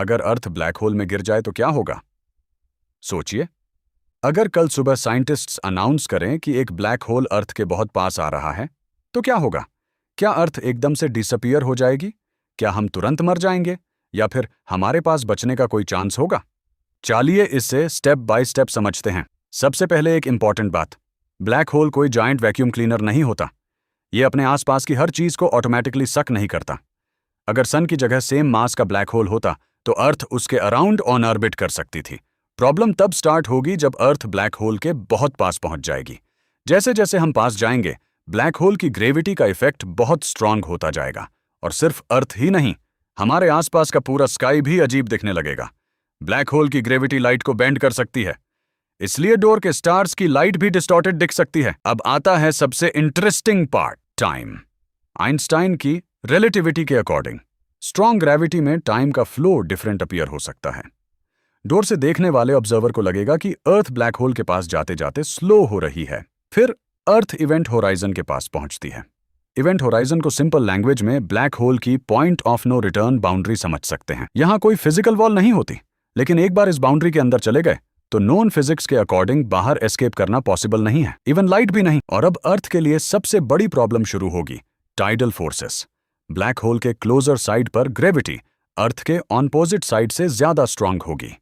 अगर अर्थ black hole में गिर जाए तो क्या होगा? सोचिए, अगर कल सुबह साइंटिस्ट्स अनाउंस करें कि एक ब्लैक होल अर्थ के बहुत पास आ रहा है, तो क्या होगा? क्या अर्थ एकदम से डिसअपीयर हो जाएगी? क्या हम तुरंत मर जाएंगे? या फिर हमारे पास बचने का कोई चांस होगा? चलिए इसे स्टेप बाय स्टेप समझते हैं। सबसे पहले एक इंपॉर्टेंट बात, ब्लैक होल कोई जायंट वैक्यूम क्लीनर नहीं होता। ये अपने आसपास की हर चीज को ऑटोमेटिकली सक नहीं करता। अगर सन की जगह सेम मास का ब्लैक होल होता तो अर्थ उसके अराउंड ऑन ऑर्बिट कर सकती थी। प्रॉब्लम तब स्टार्ट होगी जब अर्थ ब्लैक होल के बहुत पास पहुंच जाएगी। जैसे जैसे हम पास जाएंगे, ब्लैक होल की ग्रेविटी का इफेक्ट बहुत स्ट्रांग होता जाएगा और सिर्फ अर्थ ही नहीं, हमारे आसपास का पूरा स्काई भी अजीब दिखने लगेगा। ब्लैक होल की ग्रेविटी लाइट को बेंड कर सकती है, इसलिए डोर के स्टार्स की लाइट भी डिस्टॉर्टेड दिख सकती है। अब आता है सबसे इंटरेस्टिंग पार्ट, टाइम। आइंस्टाइन की रिलेटिविटी के अकॉर्डिंग स्ट्रॉन्ग ग्रेविटी में टाइम का फ्लो डिफरेंट अपीयर हो सकता है। डोर से देखने वाले ऑब्जर्वर को लगेगा कि अर्थ ब्लैक होल के पास जाते जाते स्लो हो रही है। फिर अर्थ इवेंट होराइजन के पास पहुंचती है। इवेंट होराइजन को सिंपल लैंग्वेज में ब्लैक होल की point of no return boundary समझ सकते हैं। यहां कोई फिजिकल वॉल नहीं होती, लेकिन एक बार इस बाउंड्री के अंदर चले गए तो नॉन फिजिक्स के अकॉर्डिंग बाहर एस्केप करना पॉसिबल नहीं है, इवन लाइट भी नहीं। और अब अर्थ के लिए सबसे बड़ी प्रॉब्लम शुरू होगी, टाइडल फोर्सेस। ब्लैक होल के क्लोजर साइड पर ग्रेविटी अर्थ के ऑपोजिट साइड से ज्यादा स्ट्रांग होगी।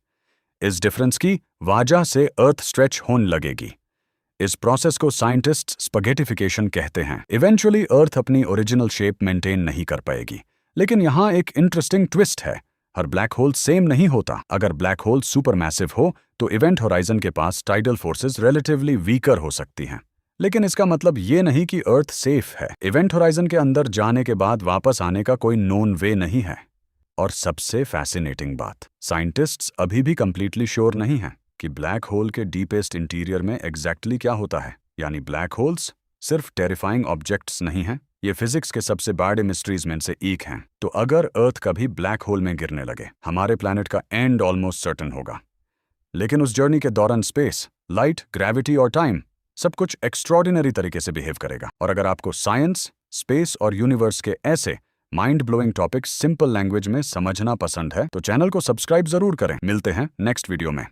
इस डिफरेंस की वजह से अर्थ स्ट्रेच होने लगेगी। इस प्रोसेस को साइंटिस्ट्स स्पगेटिफिकेशन कहते हैं। इवेंचुअली अर्थ अपनी ओरिजिनल शेप मेंटेन नहीं कर पाएगी। लेकिन यहां एक इंटरेस्टिंग ट्विस्ट है, हर ब्लैक होल सेम नहीं होता। अगर ब्लैक होल सुपर मैसिव हो तो इवेंट होराइजन के पास टाइडल फोर्सेस रिलेटिवली वीकर हो सकती हैं। लेकिन इसका मतलब ये नहीं कि अर्थ सेफ है। इवेंट होराइजन के अंदर जाने के बाद वापस आने का कोई नोन वे नहीं है। और सबसे फैसिनेटिंग बात, साइंटिस्ट्स अभी भी कंप्लीटली श्योर नहीं हैं कि ब्लैक होल के डीपेस्ट इंटीरियर में एग्जैक्टली क्या होता है। यानी ब्लैक होल्स सिर्फ टेरिफाइंग ऑब्जेक्ट्स नहीं हैं, ये फिजिक्स के सबसे बड़े मिस्ट्रीज में से एक हैं। तो अगर अर्थ कभी ब्लैक होल में गिरने लगे, हमारे प्लैनेट का एंड ऑलमोस्ट सर्टेन होगा। लेकिन उस जर्नी के दौरान स्पेस, लाइट, ग्रेविटी और टाइम सब कुछ एक्स्ट्रॉर्डिनरी तरीके से बिहेव करेगा। और अगर आपको साइंस, स्पेस और यूनिवर्स के ऐसे mind blowing topics simple language में समझना पसंद है तो चैनल को सब्सक्राइब जरूर करें। मिलते हैं नेक्स्ट वीडियो में।